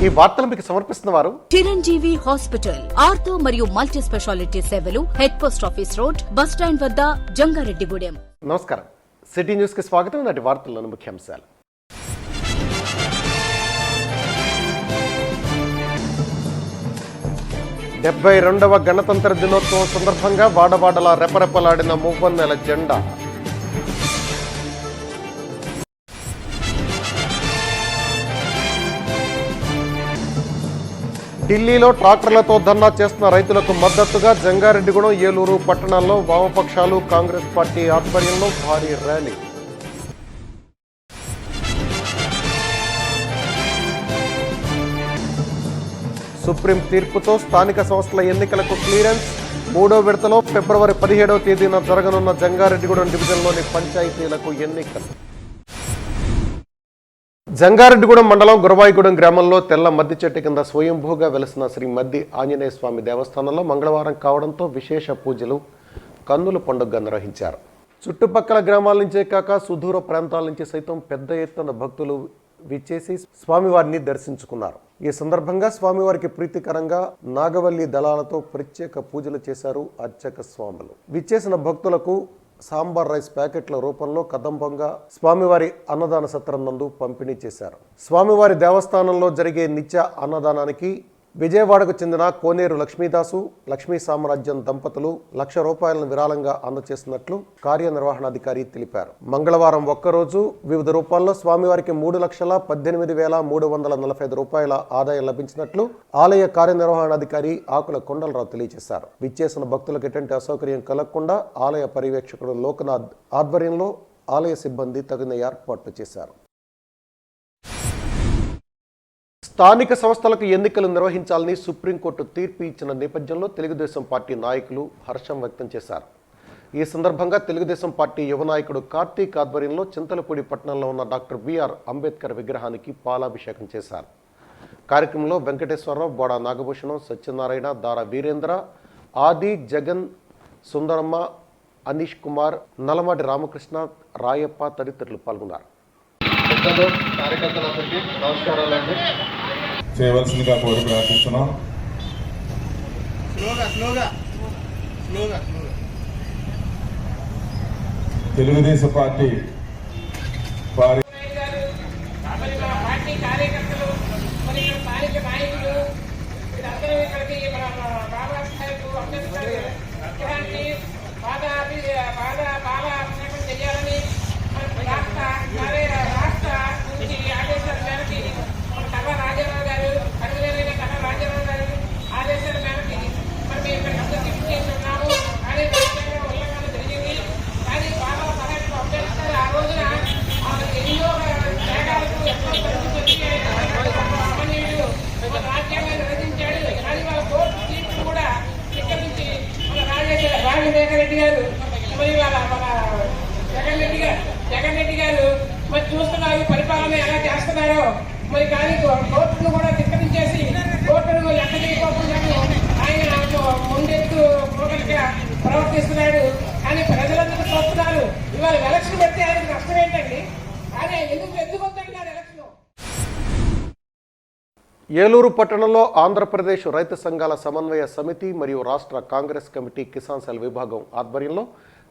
ఈ వార్తలు మీకు సమర్పిస్తున్న వారు చిరంజీవి హాస్పిటల్, ఆర్థో మరియు మల్టీ స్పెషాలిటీ సేవలు, head post office road, bus stand వద్ద, జంగారెడ్డిగూడెం. నమస్కారం. సిటీ న్యూస్ కి స్వాగతం. నాటి వార్తల్లోని ముఖ్యాంశాలు. డెబ్బై 72వ గణతంత్ర దినోత్సవం సందర్భంగా వాడవాడలా రెపరెపలాడిన మువ్వన్నెల జెండా. ఢిల్లీలో ట్రాక్టర్లతో ధర్నా చేస్తున్న రైతులకు మద్దతుగా జంగారెడ్డిగూడెం, ఏలూరు పట్టణాల్లో వామపక్షాలు, కాంగ్రెస్ పార్టీ ఆధ్వర్యంలో భారీ ర్యాలీ. సుప్రీం తీర్పుతో స్థానిక సంస్థల ఎన్నికలకు క్లియరెన్స్. 3వ విడతలో ఫిబ్రవరి 17వ తేదీన జరగనున్న జంగారెడ్డిగూడెం డివిజన్లోని పంచాయతీలకు ఎన్నికలు. జంగారెడ్డిగూడెం మండలం గురవాయిగూడెం గ్రామంలో తెల్ల మద్ది చెట్టు కింద స్వయంభూగా వెలసిన శ్రీ మద్ది ఆంజనేయ స్వామి దేవస్థానంలో మంగళవారం కావడంతో విశేష పూజలు, కన్నుల పండుగ నిర్వహించారు. చుట్టుపక్కల గ్రామాల నుంచే కాక సుదూర ప్రాంతాల నుంచి సైతం పెద్ద ఎత్తున భక్తులు విచ్చేసి స్వామివారిని దర్శించుకున్నారు. ఈ సందర్భంగా స్వామివారికి ప్రీతికరంగా నాగవల్లి దళాలతో ప్రత్యేక పూజలు చేశారు అర్చక స్వాములు. విచ్చేసిన భక్తులకు సాంబార్ రైస్ ప్యాకెట్ల రూపంలో కదంబంగా స్వామివారి అన్నదాన సత్రం నందు పంపిణీ చేశారు. స్వామివారి దేవస్థానంలో జరిగే నిత్య అన్నదానానికి విజయవాడకు చెందిన కోనేరు లక్ష్మీదాసు, లక్ష్మీ సామ్రాజ్యం దంపతులు ₹1,00,000 విరాళంగా అందజేసినట్లు కార్యనిర్వహణాధికారి తెలిపారు. మంగళవారం ఒక్కరోజు వివిధ రూపాల్లో స్వామివారికి ₹3,18,345 ఆదాయం లభించినట్లు ఆలయ కార్యనిర్వహణాధికారి ఆకుల కొండలరావు తెలియజేశారు. విచ్చేసిన భక్తులకు ఎటువంటి అసౌకర్యం కలగకుండా ఆలయ పర్యవేక్షకుడు లోకనాథ్ ఆధ్వర్యంలో ఆలయ సిబ్బంది తగిన ఏర్పాట్లు చేశారు. స్థానిక సంస్థలకు ఎన్నికలు నిర్వహించాలని సుప్రీంకోర్టు తీర్పు ఇచ్చిన నేపథ్యంలో తెలుగుదేశం పార్టీ నాయకులు హర్షం వ్యక్తం చేశారు. ఈ సందర్భంగా తెలుగుదేశం పార్టీ యువ నాయకుడు కార్తీక్ ఆధ్వర్యంలో చింతలపూడి పట్టణంలో ఉన్న డాక్టర్ బిఆర్ అంబేద్కర్ విగ్రహానికి పాలాభిషేకం చేశారు. కార్యక్రమంలో వెంకటేశ్వరరావు, బోడా నాగభూషణం, సత్యనారాయణ, దారా వీరేంద్ర, ఆది, జగన్, సుందరమ్మ, అనీష్ కుమార్, నలమాటి రామకృష్ణ, రాయప్ప తదితరులు పాల్గొన్నారు. నమస్కారాలండి. చేయవలసిందిగా కోరి ప్రార్థిస్తున్నాం. తెలుగుదేశం పార్టీ వారి కార్యకర్తలు మరియు స్థానిక నాయకులు వీరందరూ ఇక్కడికి మన బాబాసాహెబ్ అంబేద్కర్ విగ్రహానికి పాలాభిషేకం చేయాలని రాష్ట్ర నుంచి ఆదేశాల మేరకి కన్నా రాజారావు గారు, అడుగులేరైన కన్నా రాజారావు గారు ఆదేశాల మేరకి మరి మేము ఇక్కడ సందర్శించి చేసి ఉన్నాము. కానీ రాజ్యాంగ ఉల్లంఘన జరిగింది. కానీ బాబాసాహెబ్ అంబేద్కర్ ఆ రోజున ఎన్నో త్యాగాలకు ఎన్నో మహనీయుడు రాజ్యాంగాన్ని రచించాడు. కానీ వాళ్ళ కోర్టు తీర్పు కూడా ఇక్కడ నుంచి మన రాజశేఖర రెడ్డి గారు మరి వాళ్ళ మన జగన్ రెడ్డి గారు మరి చూస్తున్నారు పరిపాలన ఎలా చేస్తున్నారో. మరి కానీ కోర్టును కూడా ధిక్కరించేసి కోర్టును లెక్క చేయకోకుండా ఆయన ముందెత్తు పోగలిగా ప్రవర్తిస్తున్నాడు. కానీ ప్రజలందరూ చూస్తున్నారు. ఇవాళ ఎలక్షన్ పెడితే ఆయనకు నష్టం ఏంటండి? కానీ ఎందుకు వద్దంటున్నారు ఎలక్షన్? ఏలూరు పట్టణంలో ఆంధ్రప్రదేశ్ రైతు సంఘాల సమన్వయ సమితి మరియు రాష్ట్ర కాంగ్రెస్ కమిటీ కిసాన్ సెల్ విభాగం ఆధ్వర్యంలో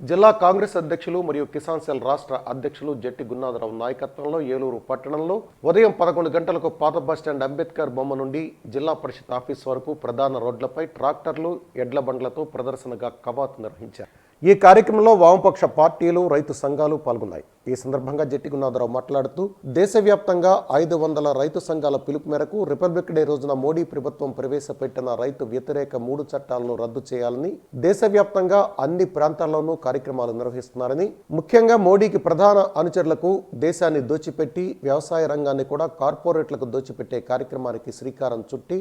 జిల్లా కాంగ్రెస్ అధ్యక్షులు మరియు కిసాన్ సెల్ రాష్ట్ర అధ్యక్షులు జట్టి గున్నాథరావు నాయకత్వంలో ఏలూరు పట్టణంలో ఉదయం 11 గంటలకు పాత బస్టాండ్ అంబేద్కర్ బొమ్మ నుండి జిల్లా పరిషత్ ఆఫీస్ వరకు ప్రధాన రోడ్లపై ట్రాక్టర్లు, ఎడ్ల బండ్లతో ప్రదర్శనగా కవాతు నిర్వహించారు. ఈ కార్యక్రమంలో వామపక్ష పార్టీలు, రైతు సంఘాలు పాల్గొన్నాయి. ఈ సందర్భంగా జట్టి గున్నాథరావు మాట్లాడుతూ దేశవ్యాప్తంగా 500 రైతు సంఘాల పిలుపు మేరకు రిపబ్లిక్ డే రోజున మోడీ ప్రభుత్వం ప్రవేశపెట్టిన రైతు వ్యతిరేక 3 చట్టాలను రద్దు చేయాలని దేశవ్యాప్తంగా అన్ని ప్రాంతాల్లోనూ కార్యక్రమాలు నిర్వహిస్తున్నారని, ముఖ్యంగా మోడీకి ప్రధాన అనుచరులకు దేశాన్ని దోచిపెట్టి వ్యవసాయ రంగాన్ని కూడా కార్పొరేట్లకు దోచిపెట్టే కార్యక్రమానికి శ్రీకారం చుట్టి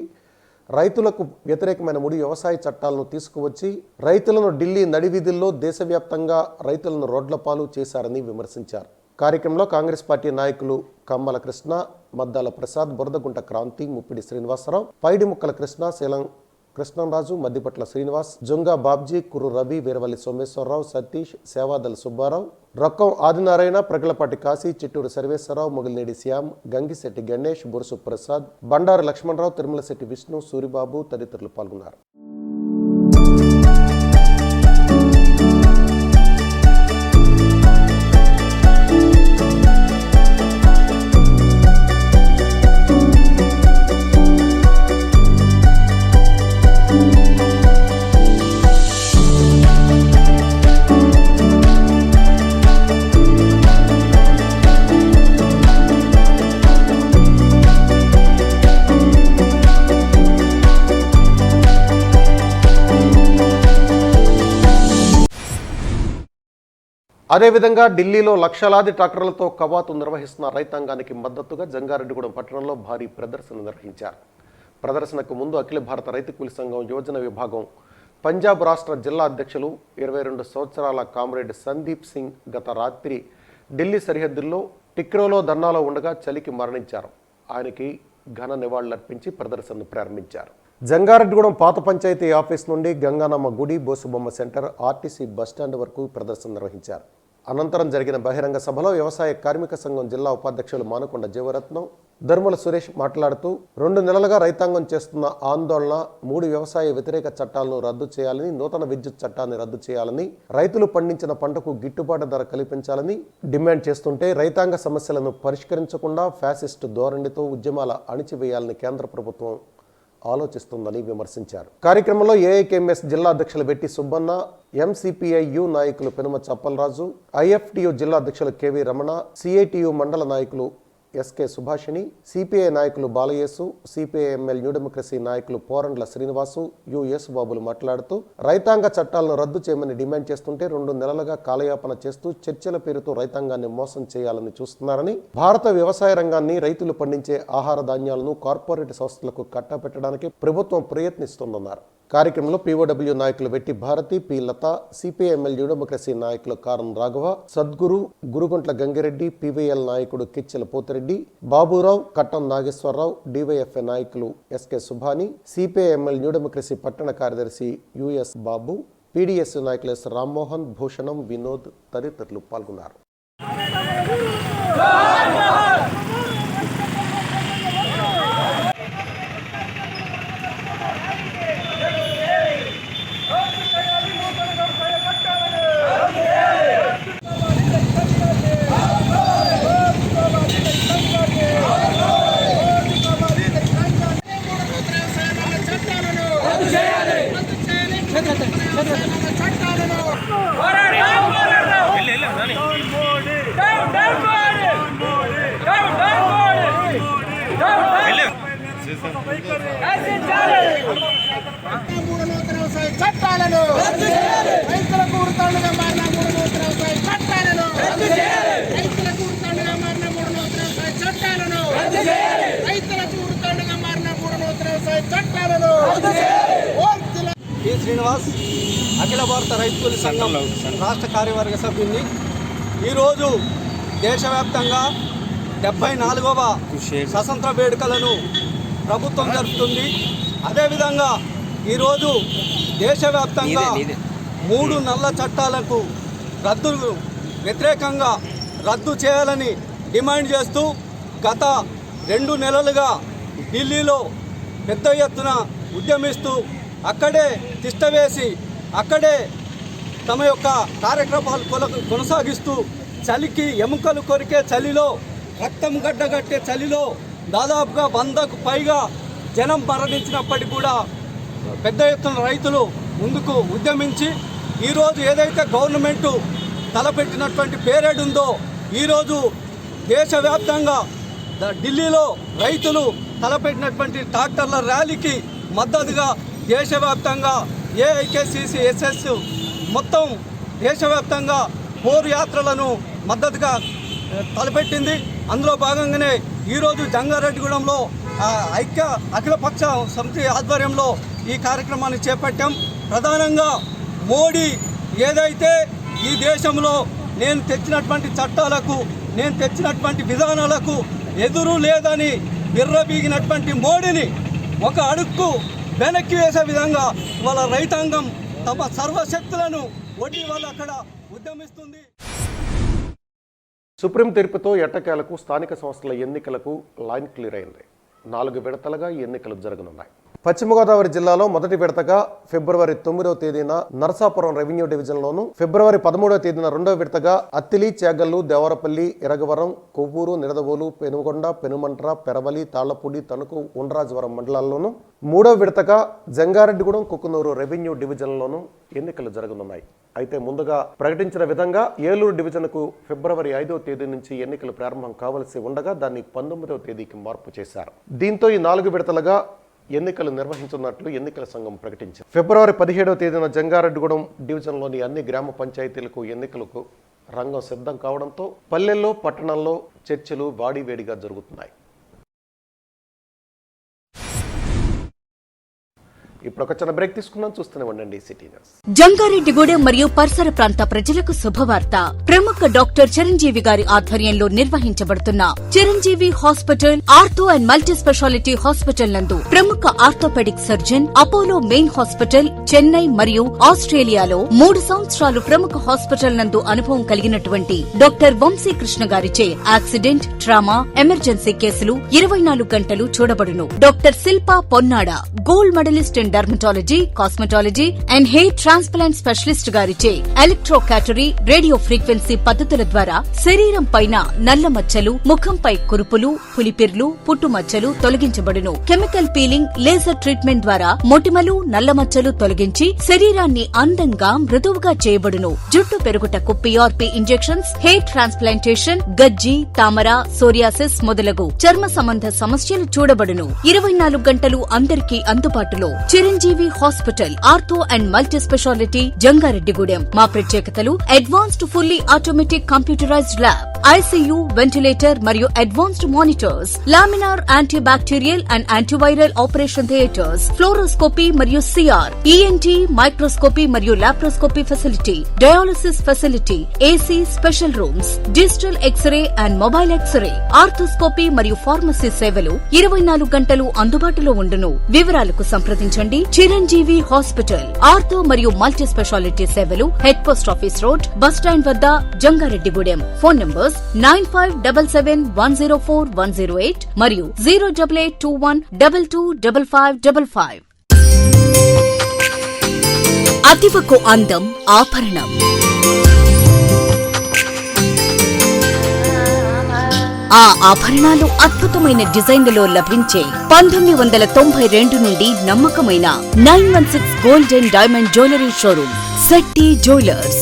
రైతులకు వ్యతిరేకమైన 3 వ్యవసాయ చట్టాలను తీసుకువచ్చి రైతులను ఢిల్లీ నడివీధుల్లో దేశవ్యాప్తంగా రైతులను రోడ్లపాలు చేశారని విమర్శించారు. కార్యక్రమంలో కాంగ్రెస్ పార్టీ నాయకులు కమ్మల కృష్ణ, మద్దాల ప్రసాద్, బురదగుంట క్రాంతి, ముప్పిడి శ్రీనివాసరావు, పైడి ముక్కల కృష్ణ, శీలం కృష్ణంరాజు, మద్దిపట్ల శ్రీనివాస్, జొంగా బాబ్జీ, కుర్రు రవి, వీరవల్లి సోమేశ్వరరావు, సతీష్, సేవాదల్ సుబ్బారావు, రొక్కం ఆదినారాయణ, ప్రగలపాటి కాశీ, చిట్టూరు సర్వేశ్వరరావు, మొగిలినేడి శ్యామ్, గంగిశెట్టి గణేష్, బురుసు ప్రసాద్, బండారు లక్ష్మణరావు, తిరుమలశెట్టి విష్ణు, సూరిబాబు తదితరులు పాల్గొన్నారు. అదేవిధంగా ఢిల్లీలో లక్షలాది ట్రాక్టర్లతో కవాతు నిర్వహిస్తున్న రైతాంగానికి మద్దతుగా జంగారెడ్డిగూడెం పట్టణంలో భారీ ప్రదర్శన నిర్వహించారు. ప్రదర్శనకు ముందు అఖిల భారత రైతు కూలీ సంఘం యువజన విభాగం పంజాబ్ రాష్ట్ర జిల్లా అధ్యక్షులు 22 సంవత్సరాల కామ్రేడ్ సందీప్ సింగ్ గత రాత్రి ఢిల్లీ సరిహద్దుల్లో టిక్రోలో ధర్నాలో ఉండగా చలికి మరణించారు. ఆయనకి ఘన నివాళులర్పించి ప్రదర్శనను ప్రారంభించారు. జంగారెడ్డిగూడెం పాత పంచాయతీ ఆఫీస్ నుండి గంగానమ్మ గుడి, బోసుబొమ్మ సెంటర్, ఆర్టీసీ బస్టాండ్ వరకు ప్రదర్శన నిర్వహించారు. అనంతరం జరిగిన బహిరంగ సభలో వ్యవసాయ కార్మిక సంఘం జిల్లా ఉపాధ్యక్షులు మానకొండ జీవరత్నం, ధర్మల సురేష్ మాట్లాడుతూ 2 నెలలుగా రైతాంగం చేస్తున్న ఆందోళన 3 వ్యవసాయ వ్యతిరేక చట్టాలను రద్దు చేయాలని, నూతన విద్యుత్ చట్టాన్ని రద్దు చేయాలని, రైతులు పండించిన పంటకు గిట్టుబాటు ధర కల్పించాలని డిమాండ్ చేస్తుంటే రైతాంగ సమస్యలను పరిష్కరించకుండా ఫ్యాసిస్టు ధోరణితో ఉద్యమాల అణిచివేయాలని కేంద్ర ప్రభుత్వం ఆలోచిస్తుందని విమర్శించారు. కార్యక్రమంలో ఏఐకేఎంఎస్ జిల్లా అధ్యక్షులు బెట్టి సుబ్బన్న, ఎంసీపీఐయు నాయకులు పెనుమ చప్పలరాజు, ఐఎఫ్టియు జిల్లా అధ్యక్షులు కెవి రమణ, సిఐటియు మండల నాయకులు ఎస్కే సుభాషిణి, సిపిఐ నాయకులు బాలయేసు, సిపిఐఎంఎల్ న్యూ డెమోక్రసీ నాయకులు పోరండ్ల శ్రీనివాసు, యుఎస్ బాబులు మాట్లాడుతూ రైతాంగ చట్టాలను రద్దు చేయమని డిమాండ్ చేస్తుంటే 2 నెలలుగా కాలయాపన చేస్తూ చర్చల పేరుతో రైతాంగాన్ని మోసం చేయాలని చూస్తున్నారని, భారత వ్యవసాయ రంగాన్ని రైతులు పండించే ఆహార ధాన్యాలను కార్పొరేట్ సంస్థలకు కట్టబెట్టడానికి ప్రభుత్వం ప్రయత్నిస్తోందన్నారు. కార్యక్రమంలో పీఓడబ్ల్యూ నాయకులు Vetti Bharathi, P Latha, CPIML new democracy నాయకులు కారం రాఘవ, సద్గురు, గురుగుంట్ల గంగిరెడ్డి, పివిఎల్ నాయకుడు కిచ్చెల పోతిరెడ్డి, బాబురావు, కట్టం నాగేశ్వరరావు, డివైఎఫ్ఐ నాయకులు SK Subhani, CPIML new democracy పట్టణ కార్యదర్శి యుఎస్ బాబు, పీడీఎస్ నాయకులు ఎస్ రామ్మోహన్, భూషణం, వినోద్ తదితరులు పాల్గొన్నారు. చట్టాలను రైతులకు ఉరుతాండుగా మారిన 3 నూతన వ్యవసాయ చట్టాలను రైతులకు ఉరుతాండుగా మారిన 3 నూతన వ్యవసాయ చట్టాలను రైతులకు ఉరుతాండుగా మారిన 3 నూతన వ్యవసాయ చట్టాలను శ్రీనివాస్, అఖిల భారత రైతు కూలీ సంఘం రాష్ట్ర కార్యవర్గ సభ్యుని. ఈరోజు దేశవ్యాప్తంగా 74వ స్వతంత్ర వేడుకలను ప్రభుత్వం జరుపుతుంది. అదేవిధంగా ఈరోజు దేశవ్యాప్తంగా 3 నల్ల చట్టాలకు వ్యతిరేకంగా రద్దు చేయాలని డిమాండ్ చేస్తూ గత 2 నెలలుగా ఢిల్లీలో పెద్ద ఎత్తున ఉద్యమిస్తూ అక్కడే తిష్టవేసి అక్కడే తమ యొక్క కార్యక్రమాలు కొనసాగిస్తూ చలికి ఎముకలు కొరికే చలిలో, రక్తం గడ్డగట్టే చలిలో దాదాపుగా 100కు పైగా జనం మరణించినప్పటికీ కూడా పెద్ద ఎత్తున రైతులు ముందుకు ఉద్యమించి ఈరోజు ఏదైతే గవర్నమెంటు తలపెట్టినటువంటి పేరేడ్ ఉందో, ఈరోజు దేశవ్యాప్తంగా ఢిల్లీలో రైతులు తలపెట్టినటువంటి ట్రాక్టర్ల ర్యాలీకి మద్దతుగా దేశవ్యాప్తంగా ఏఐకేసీసీఎస్ఎస్ మొత్తం దేశవ్యాప్తంగా 4 యాత్రలను మద్దతుగా తలపెట్టింది. అందులో భాగంగానే ఈరోజు జంగారెడ్డిగూడెంలో అఖిలపక్ష సమితి ఆధ్వర్యంలో ఈ కార్యక్రమాన్ని చేపట్టాం. ప్రధానంగా మోడీ ఏదైతే ఈ దేశంలో నేను తెచ్చినటువంటి చట్టాలకు, నేను తెచ్చినటువంటి విధానాలకు ఎదురు లేదని విర్రబీగినటువంటి మోడీని ఒక అడుక్కు వెనక్కి వేసే విధంగా వాళ్ళ రైతాంగం తమ సర్వశక్తులను ఒడ్డి వాళ్ళు అక్కడ ఉద్యమిస్తుంది. సుప్రీం తీర్పుతో ఎట్టకేలకు స్థానిక సంస్థల ఎన్నికలకు లైన్ క్లియర్ అయింది. 4 విడతలుగా ఎన్నికలు జరగనున్నాయి. పశ్చిమ గోదావరి జిల్లాలో మొదటి విడతగా ఫిబ్రవరి 9వ తేదీన నరసాపురం రెవెన్యూ డివిజన్లోను, ఫిబ్రవరి 13వ తేదీన 2వ విడతగా అత్తిలి, చేగల్లు, దేవరపల్లి, ఇరగవరం, కొవ్వూరు, నిడదవోలు, పెనుగొండ, పెనుమంట్ర, పెరవలి, తాళ్లపూడి, తణుకు, ఉండ్రాజవరం మండలాల్లోనూ, 3వ విడతగా జంగారెడ్డిగూడెం, కుక్కునూరు రెవెన్యూ డివిజన్లోనూ ఎన్నికలు జరగనున్నాయి. అయితే ముందుగా ప్రకటించిన విధంగా ఏలూరు డివిజన్కు ఫిబ్రవరి 5వ తేదీ నుంచి ఎన్నికలు ప్రారంభం కావాల్సి ఉండగా దాన్ని 19వ తేదీకి మార్పు చేశారు. దీంతో ఈ 4 విడతలుగా ఎన్నికలు నిర్వహించున్నట్లు ఎన్నికల సంఘం ప్రకటించింది. ఫిబ్రవరి 17వ తేదీన జంగారెడ్డిగూడెం డివిజన్లోని అన్ని గ్రామ పంచాయతీలకు ఎన్నికలకు రంగం సిద్ధం కావడంతో పల్లెల్లో, పట్టణాల్లో చర్చలు వాడివేడిగా జరుగుతున్నాయి. ఇప్పుడు ఒక చిన్న బ్రేక్ తీసుకున్నాం. చూస్తూనే ఉండండి సిటీ న్యూస్. జంగారెడ్డిగూడెం మరియు పరిసర ప్రాంత ప్రజలకు శుభవార్త. ప్రముఖ డాక్టర్ చిరంజీవి గారి ఆధ్వర్యంలో నిర్వహించబడుతున్న Chiranjeevi hospital ortho and multi speciality hospital నందు ప్రముఖ orthopaedic surgeon, Apollo main hospital, Chennai మరియు ఆస్ట్రేలియాలో 3 సంవత్సరాలు ప్రముఖ హాస్పిటల్ నందు అనుభవం కలిగినటువంటి డాక్టర్ వంశీకృష్ణ గారిచే యాక్సిడెంట్, ట్రామా, ఎమర్జెన్సీ కేసులు 24 గంటలు చూడబడును. Doctor Shilpa Ponnada gold medalist in dermatology, cosmetology and hair transplant specialist గారిచే ఎలక్ట్రోకాటరీ, రేడియో ఫ్రీక్వెన్సీ పద్ధతుల ద్వారా శరీరం పైన నల్ల మచ్చలు, ముఖంపై కురుపులు, పులిపిర్లు, పుట్టుమచ్చలు తొలగించబడును. కెమికల్ పీలింగ్, లేజర్ ట్రీట్మెంట్ ద్వారా మొటిమలు, నల్ల మచ్చలు తొలగించి శరీరాన్ని అందంగా మృదువుగా చేయబడును. జుట్టు పెరుగుటకు PRP ఇంజెక్షన్స్, హెయిర్ ట్రాన్స్ప్లాంటేషన్, గజ్జి, తామర, సోరియాసిస్ మొదలగు చర్మ సంబంధ సమస్యలు చూడబడును. 24 గంటలు అందరికీ అందుబాటులో. Chiranjeevi hospital ortho and multi speciality, Jangareddygudem. మా ప్రత్యేకతలు: advanced fully automatic computerised lab, ICU, ventilator మరియు advanced monitors, laminar anti bacterial and antiviral operation theatres, fluoroscopy మరియు CR, ENT, మైక్రోస్కోపీ మరియు laparoscopy facility, dialysis facility, AC special rooms, digital x ray and mobile x ray, arthroscopy మరియు pharmacy సేవలు 24 గంటలు అందుబాటులో ఉండును. వివరాలకు సంప్రదించండి. చిరంజీవి హాస్పిటల్ ఆర్థో మరియు మల్టీ స్పెషాలిటీ సేవలు head post office road, bus stand వద్ద, జంగారెడ్డిగూడెం. ఫోన్ నంబర్స్ 9577104108 మరియు 08821225555. అతివకు అందం ఆభరణం. ఆ ఆభరణాలు అద్భుతమైన డిజైన్లలో లభించే 1992 నుండి నమ్మకమైన 916 gold and diamond jewellery showroom Shetty jewellers.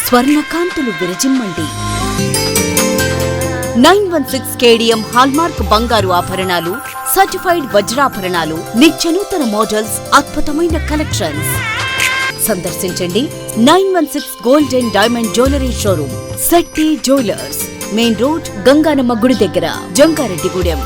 స్వర్ణకాంతులు విరజిమ్మండి. 916 KDM హాల్మార్క్ బంగారు ఆభరణాలు, సర్టిఫైడ్ వజ్రాభరణాలు, నిత్యనూతన మోడల్స్, అద్భుతమైన కలెక్షన్స్. సందర్శించండి 916 gold and diamond jewellery showroom Shetty jewellers, main road, Ganganamma గుడి దగ్గర, జంగారెడ్డిగూడెం.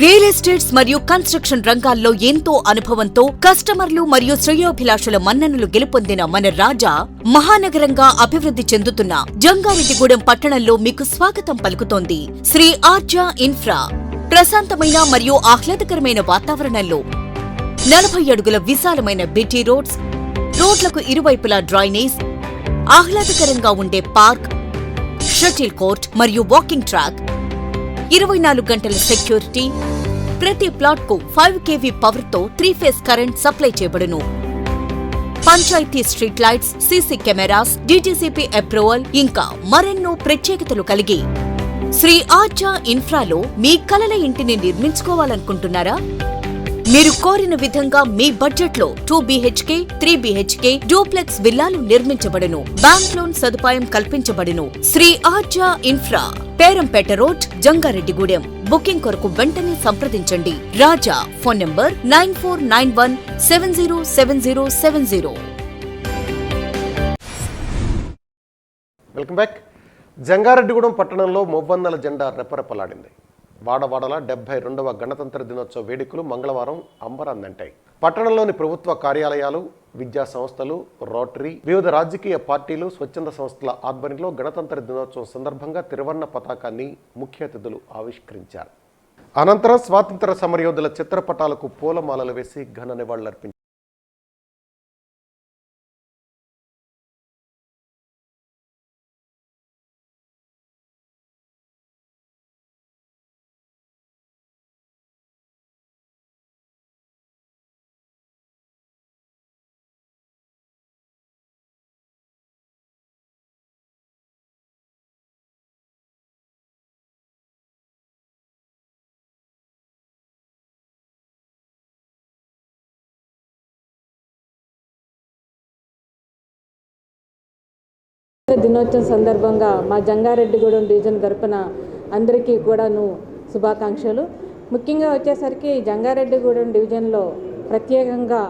రియల్ ఎస్టేట్స్ మరియు కన్స్ట్రక్షన్ రంగాల్లో ఎంతో అనుభవంతో కస్టమర్లు మరియు శ్రేయోభిలాషుల మన్ననలు గెలుపొందిన మన రాజా మహానగరంగా అభివృద్ధి చెందుతున్న జంగారెడ్డిగూడెం పట్టణంలో మీకు స్వాగతం పలుకుతోంది శ్రీ ఆర్జా ఇన్ఫ్రా. ప్రశాంతమైన మరియు ఆహ్లాదకరమైన వాతావరణంలో 40 అడుగుల విశాలమైన బిటీ రోడ్స్, రోడ్లకు ఇరువైపులా డ్రైనేజ్, ఆహ్లాదకరంగా ఉండే పార్క్, షటిల్ కోర్ట్ మరియు వాకింగ్ ట్రాక్, 24 గంటల సెక్యూరిటీ, ప్రతి ప్లాట్ కు 5 kV పవర్ తో 3 ఫేజ్ కరెంట్ సప్లై చేయబడును. Panchayat street lights, CC cameras, DTCP approval ఇంకా మరెన్నో ప్రత్యేకతలు కలిగి శ్రీ ఆర్చా ఇన్ఫ్రాలో మీ కలల ఇంటిని నిర్మించుకోవాలనుకుంటున్నారా? మీరు కోరిన విధంగా మీ బడ్జెట్లో 2 BHK, 3 BHK డూప్లెక్స్ విల్లాలు నిర్మించబడును. బ్యాంక్ లోన్ సదుపాయం కల్పించబడును. Shri Archa infra, Perampeta road, Jangareddygudem. Booking కొరకు వెంటనే సంప్రదించండి. Raja, phone number 9491707070. Welcome back. Jangareddygudem పట్టణంలో మువ్వన్నెల జెండా రెపరెపలాడింది. వాడవాడల 72వ గణతంత్ర దినోత్సవ వేడుకలు మంగళవారం అంబరాన్నంటాయి. పట్టణంలోని ప్రభుత్వ కార్యాలయాలు, విద్యా సంస్థలు, రోటరీ, వివిధ రాజకీయ పార్టీలు, స్వచ్ఛంద సంస్థల ఆధ్వర్యంలో గణతంత్ర దినోత్సవం సందర్భంగా త్రివర్ణ పతాకాన్ని ముఖ్య అతిథులు ఆవిష్కరించారు. అనంతరం స్వాతంత్ర సమరయోధుల చిత్రపటాలకు పూలమాలలు వేసి ఘన నివాళులర్పించారు. దినోత్సవం సందర్భంగా మా జంగారెడ్డిగూడెం డివిజన్ తరపున అందరికీ కూడాను శుభాకాంక్షలు. ముఖ్యంగా వచ్చేసరికి జంగారెడ్డిగూడెం డివిజన్లో ప్రత్యేకంగా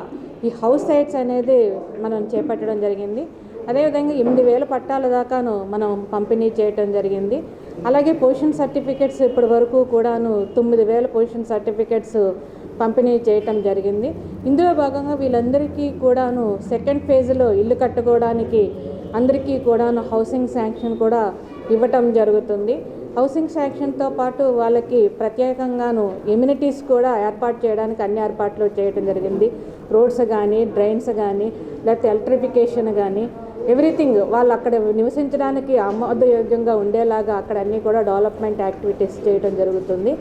ఈ హౌస్ సైట్స్ అనేది మనం చేపట్టడం జరిగింది. అదేవిధంగా 8,000 పట్టాల దాకాను మనం పంపిణీ చేయటం జరిగింది. అలాగే పొజిషన్ సర్టిఫికెట్స్ ఇప్పటి వరకు కూడాను 9,000 పొజిషన్ సర్టిఫికెట్స్ పంపిణీ చేయటం జరిగింది. ఇందులో భాగంగా వీళ్ళందరికీ కూడాను సెకండ్ ఫేజ్లో ఇల్లు కట్టుకోవడానికి అందరికీ కూడాను హౌసింగ్ శాంక్షన్ కూడా ఇవ్వటం జరుగుతుంది. హౌసింగ్ శాంక్షన్తో పాటు వాళ్ళకి ప్రత్యేకంగాను ఎమ్యూనిటీస్ కూడా ఏర్పాటు చేయడానికి అన్ని ఏర్పాట్లు చేయడం జరిగింది. రోడ్స్ కానీ, డ్రైన్స్ కానీ, లేకపోతే ఎలక్ట్రిఫికేషన్ కానీ, ఎవ్రీథింగ్ వాళ్ళు అక్కడ నివసించడానికి ఆమోదయోగ్యంగా ఉండేలాగా అక్కడ అన్నీ కూడా డెవలప్మెంట్ యాక్టివిటీస్ చేయడం జరుగుతుంది.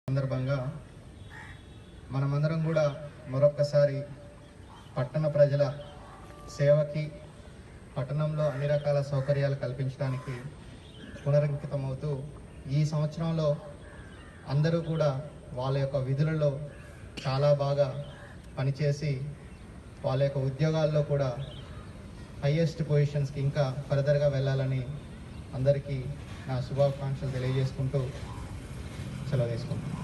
సందర్భంగా మనమందరం కూడా మరొక్కసారి పట్టణ ప్రజల సేవకి, పట్టణంలో అన్ని రకాల సౌకర్యాలు కల్పించడానికి పునరంకితమవుతూ ఈ సంవత్సరంలో అందరూ కూడా వాళ్ళ యొక్క విధులలో చాలా బాగా పనిచేసి వాళ్ళ యొక్క ఉద్యోగాల్లో కూడా హైయెస్ట్ పొజిషన్స్కి ఇంకా ఫర్దర్గా వెళ్ళాలని అందరికీ నా శుభాకాంక్షలు తెలియజేసుకుంటూ సెలవు తీసుకుంటాను.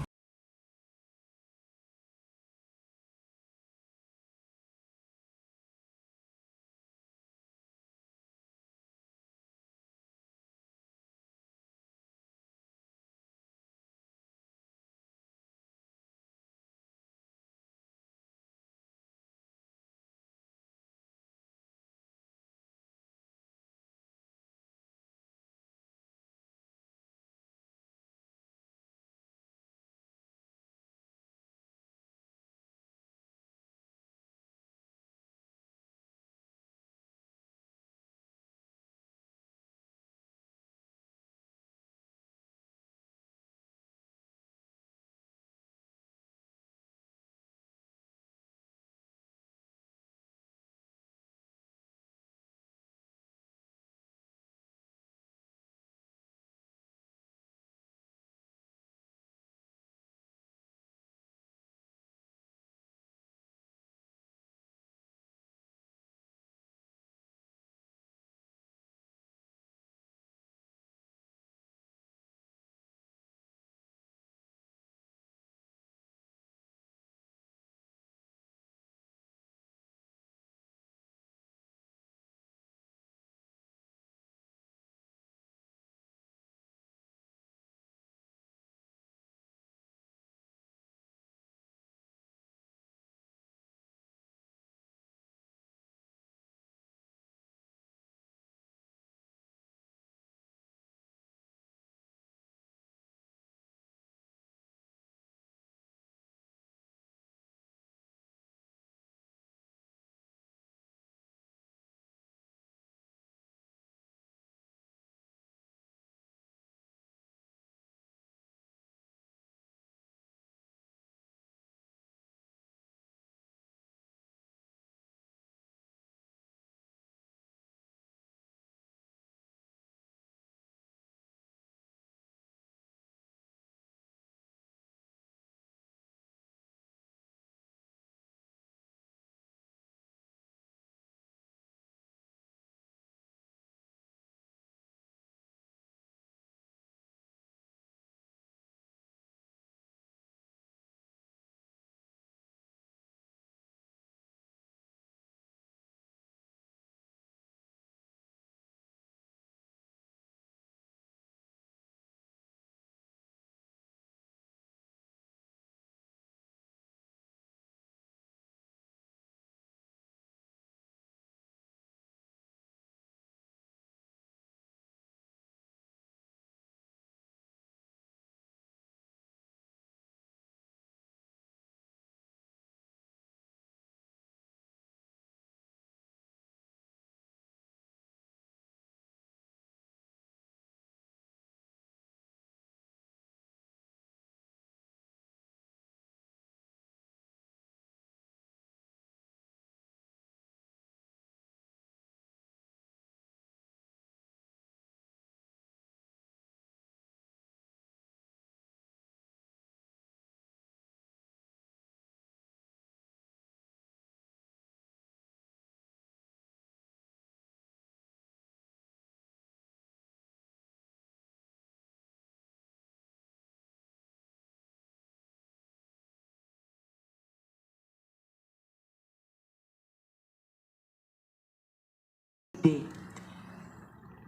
Day.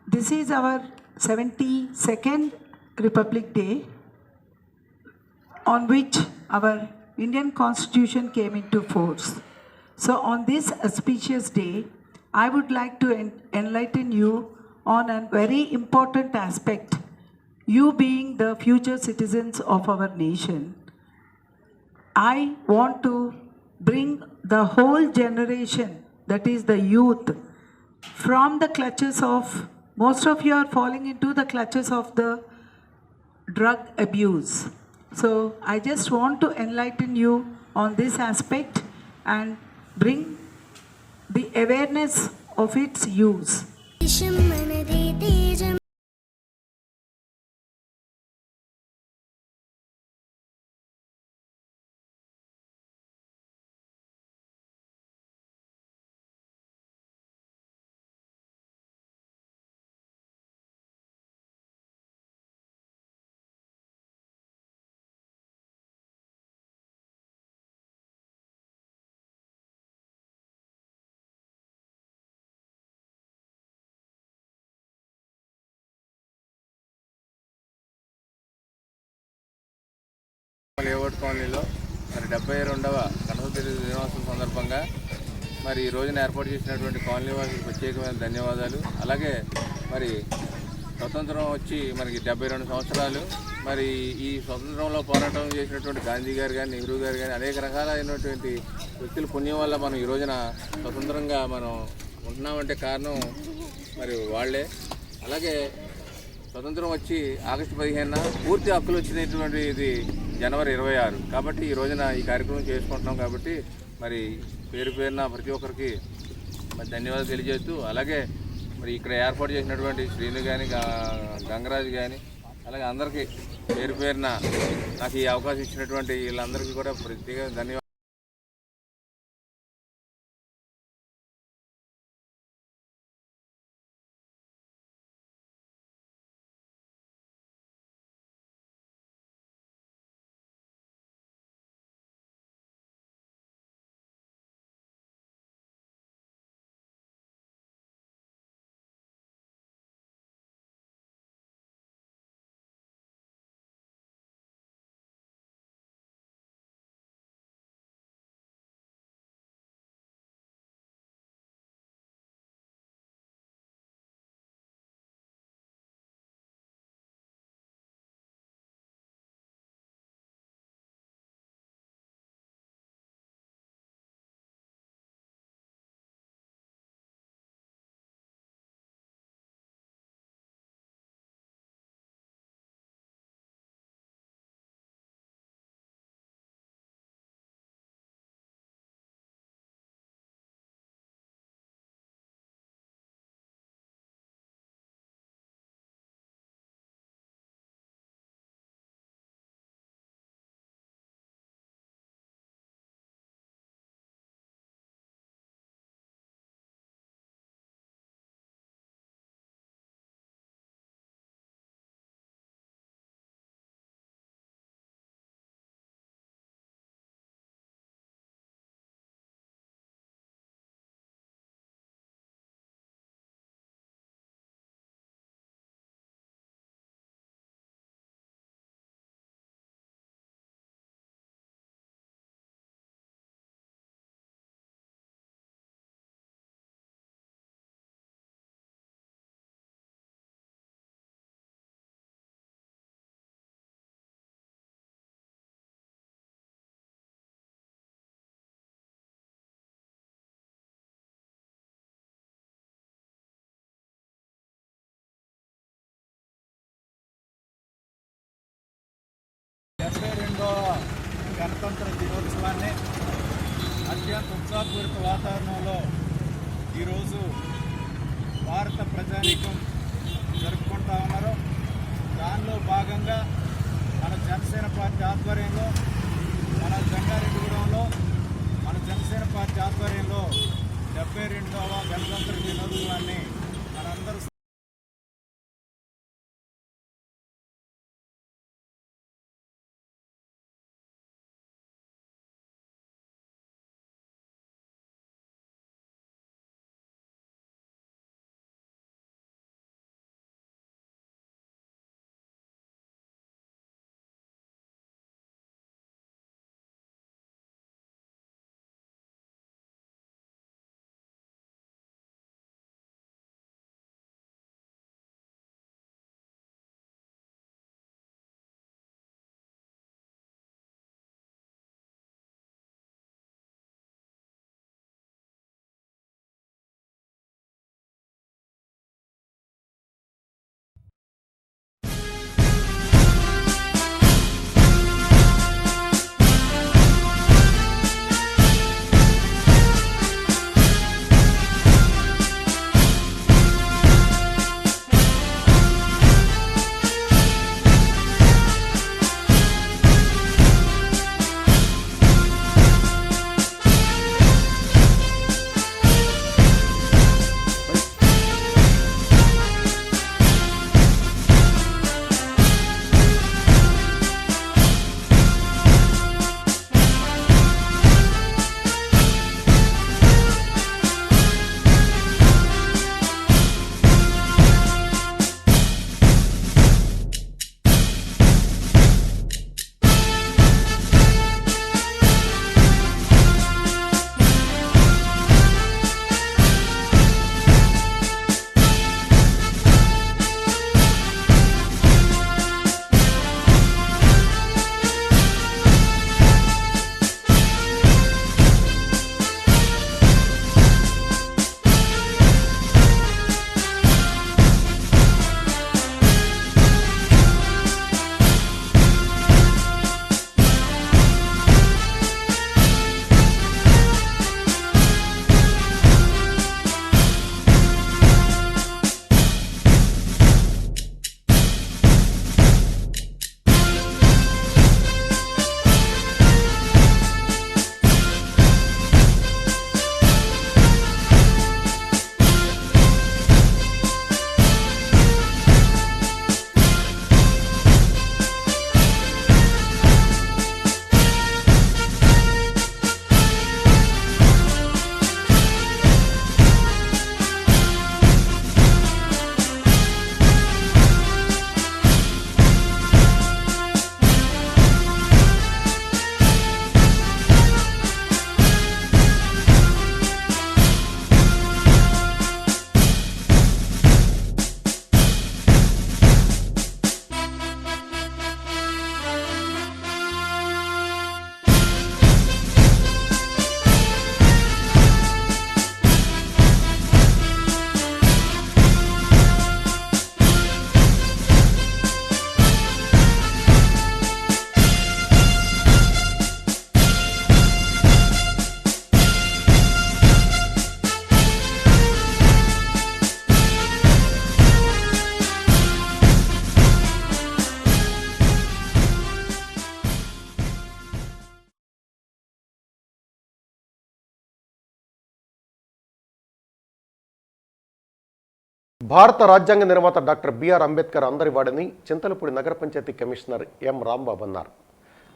This is our 72nd Republic Day, on which our Indian Constitution came into force. So on this auspicious day, I would like to enlighten you on a very important aspect, you being the future citizens of our nation. I want to bring the whole generation, that is the youth, from the clutches of, most of you are falling into the clutches of the drug abuse. So I just want to enlighten you on this aspect and bring the awareness of its use. Layout కాలనీలో మరి 72వ గణతంత్ర దినోత్సవం సందర్భంగా మరి ఈ రోజున ఏర్పాటు చేసినటువంటి కాలనీ వారికి ప్రత్యేకమైన ధన్యవాదాలు. అలాగే మరి స్వతంత్రం వచ్చి మనకి 72 సంవత్సరాలు. మరి ఈ స్వతంత్రంలో పోరాటం చేసినటువంటి గాంధీ గారు కానీ, నెహ్రూ గారు కానీ, అనేక రకాలైనటువంటి వ్యక్తుల పుణ్యం వల్ల మనం ఈ రోజున స్వతంత్రంగా మనం ఉంటున్నామంటే కారణం మరి వాళ్ళే. అలాగే స్వతంత్రం వచ్చి ఆగస్టు 15న పూర్తి హక్కులు వచ్చినటువంటి ఇది జనవరి 26. కాబట్టి ఈ రోజున ఈ కార్యక్రమం చేసుకుంటున్నాం. కాబట్టి మరి పేరు పేరున ప్రతి ఒక్కరికి మరి ధన్యవాదాలు తెలియజేస్తూ, అలాగే మరి ఇక్కడ ఏర్పాటు చేసినటువంటి శ్రీను కానీ, గంగరాజు కానీ, అలాగే అందరికీ పేరు పేరున నాకు ఈ అవకాశం ఇచ్చినటువంటి వీళ్ళందరికీ కూడా ప్రత్యేక ధన్యవాదాలు. గణతంత్ర దినోత్సవాన్ని అత్యంత ఉత్సాహపూరిత వాతావరణంలో ఈరోజు భారత ప్రజానీకం జరుపుకుంటా ఉన్నారు. దానిలో భాగంగా మన జనసేన పార్టీ ఆధ్వర్యంలో, మన జంగారెడ్డిగూడెంలో మన జనసేన పార్టీ ఆధ్వర్యంలో 72వ గణతంత్ర దినోత్సవాన్ని మనందరూ భారత రాజ్యాంగ నిర్మాత డాక్టర్ బిఆర్ అంబేద్కర్ అందరి వాడని చింతలపూడి నగర పంచాయతీ కమిషనర్ ఎం రాంబాబు అన్నారు.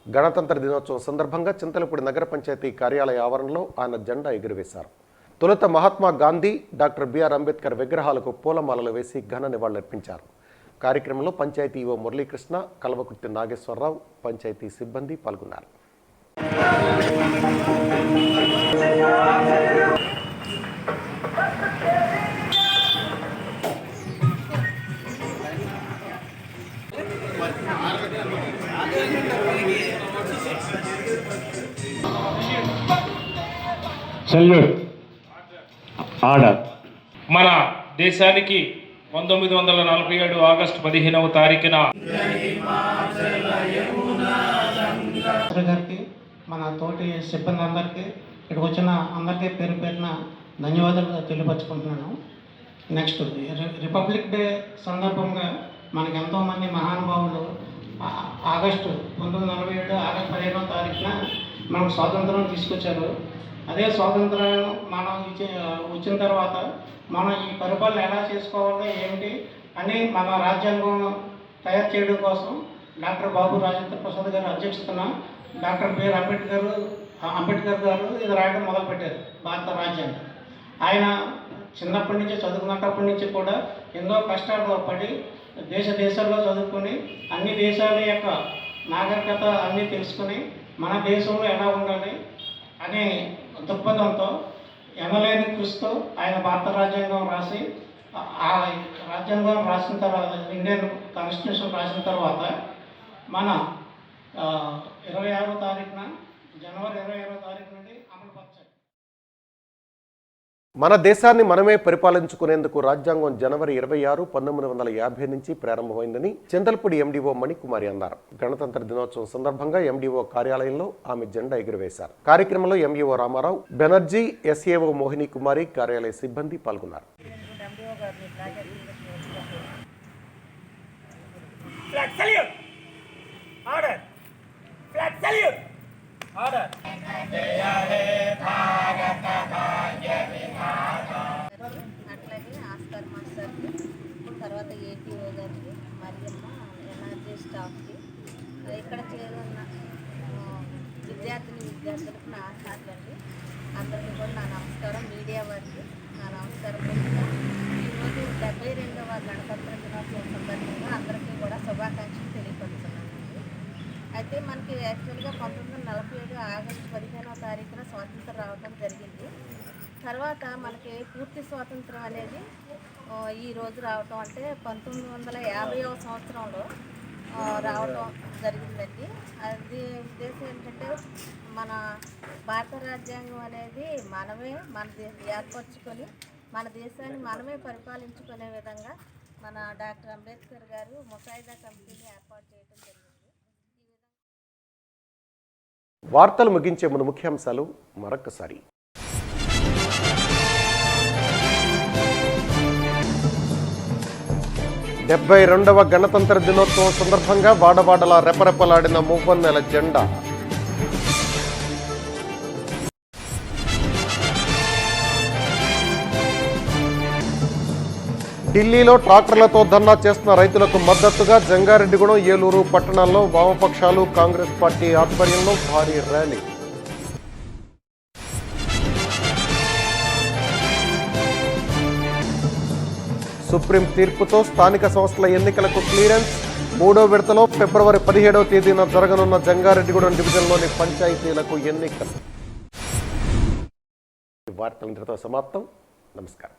గణతంత్ర దినోత్సవం సందర్భంగా చింతలపూడి నగర పంచాయతీ కార్యాలయ ఆవరణలో ఆయన జెండా ఎగురవేశారు. తొలుత మహాత్మా గాంధీ, డాక్టర్ బిఆర్ అంబేద్కర్ విగ్రహాలకు పూలమాలలు వేసి ఘన నివాళులర్పించారు. కార్యక్రమంలో పంచాయతీ ఈవో మురళీకృష్ణ, కల్వకుర్తి నాగేశ్వరరావు, పంచాయతీ సిబ్బంది పాల్గొన్నారు. మన దేశానికి 1947 ఆగస్టు 15వ తారీఖున గారికి, మన తోటి సిబ్బంది అందరికీ, ఇక్కడికి వచ్చిన అందరికీ పేరు పేరున ధన్యవాదాలు తెలియపరచుకుంటున్నాను. నెక్స్ట్ రిపబ్లిక్ డే సందర్భంగా మనకి ఎంతోమంది మహానుభావులు ఆగస్టు 1947 ఆగస్టు 15వ తారీఖున మనకు స్వాతంత్రం తీసుకొచ్చారు. అదే స్వాతంత్రం మనం వచ్చిన తర్వాత మనం ఈ పరిపాలన ఎలా చేసుకోవాలో ఏమిటి అని మన రాజ్యాంగం తయారు చేయడం కోసం డాక్టర్ బాబు రాజేంద్ర ప్రసాద్ గారు అధ్యక్షతన డాక్టర్ బిఆర్ అంబేద్కర్ గారు ఇది రాయడం మొదలుపెట్టారు భారత రాజ్యాంగం. ఆయన చిన్నప్పటి నుంచి చదువుకున్నప్పటి నుంచి కూడా ఎన్నో కష్టాలు పడి దేశాల్లో చదువుకొని అన్ని దేశాల యొక్క నాగరికత అన్నీ తెలుసుకొని మన దేశంలో ఎలా ఉండాలి అనే దృక్పథంతో ఎనలేని కృషితో ఆయన భారత రాజ్యాంగం రాసి, ఆ రాజ్యాంగం రాసిన తర్వాత ఇండియన్ కాన్స్టిట్యూషన్ రాసిన తర్వాత మన 26వ తారీఖున జనవరి 26వ తారీఖు నుండి అమలుపరిచారు. మన దేశాన్ని మనమే పరిపాలించుకునేందుకు రాజ్యాంగం జనవరి 26, 1950 నుంచి ప్రారంభమైందని చింతలపూడి ఎండీఓ మణికుమారి అన్నారు. గణతంత్ర దినోత్సవం సందర్భంగా ఎండీఓ కార్యాలయంలో ఆమె జెండా ఎగురవేశారు. కార్యక్రమంలో ఎంఈఓ రామారావు బెనర్జీ, ఎస్ఏఓ మోహిని కుమారి, కార్యాలయ సిబ్బంది పాల్గొన్నారు. అట్లాగే ఆస్కార్ మాస్టర్కి, తర్వాత ఏపీఓ గారికి, మరియమ్మ, ఎన్ఆర్జీ స్టాఫ్కి, ఇక్కడ చేరున్న విద్యార్థులకు నా ఆశాలండి. అందరికీ కూడా నా నమస్కారం. మీడియా వారికి నా నమస్కారం. ఈరోజు 72వ గణతంత్ర దినోత్సవం సందర్భంగా అందరికీ కూడా శుభాకాంక్షలు తెలియపరుస్తున్నానండి. అయితే మనకి యాక్చువల్గా 1947 ఆగస్టు 15వ తారీఖున స్వాతంత్రం రావడం జరిగింది. తర్వాత మనకి పూర్తి స్వాతంత్రం అనేది ఈ రోజు రావటం అంటే 1950వ సంవత్సరంలో రావటం జరిగిందండి. అది ఉద్దేశం ఏంటంటే మన భారత రాజ్యాంగం అనేది మనమే ఏర్పరచుకొని మన దేశాన్ని మనమే పరిపాలించుకునే విధంగా మన డాక్టర్ అంబేద్కర్ గారు ముసాయిదా కమిటీని ఏర్పాటు చేయడం జరిగింది. వార్తలు ముగించే ముందు ముఖ్యాంశాలు మరొకసారి. 72వ గణతంత్ర దినోత్సవం సందర్భంగా వాడవాడలా రెపరెపలాడిన మూవన్నెల జెండా. ఢిల్లీలో ట్రాక్టర్లతో ధర్నా చేస్తున్న రైతులకు మద్దతుగా జంగారెడ్డిగూడెం, ఏలూరు పట్టణాల్లో వామపక్షాలు, కాంగ్రెస్ పార్టీ ఆధ్వర్యంలో భారీ ర్యాలీ. సుప్రీం తీర్పుతో స్థానిక సంస్థల ఎన్నికలకు క్లియరెన్స్. 3వ విడతలో ఫిబ్రవరి 17వ తేదీన జరగనున్న జంగారెడ్డిగూడెం డివిజన్లోని పంచాయతీలకు ఎన్నికలు. వార్తలు ఇంతటితో సమాప్తం. నమస్కారం.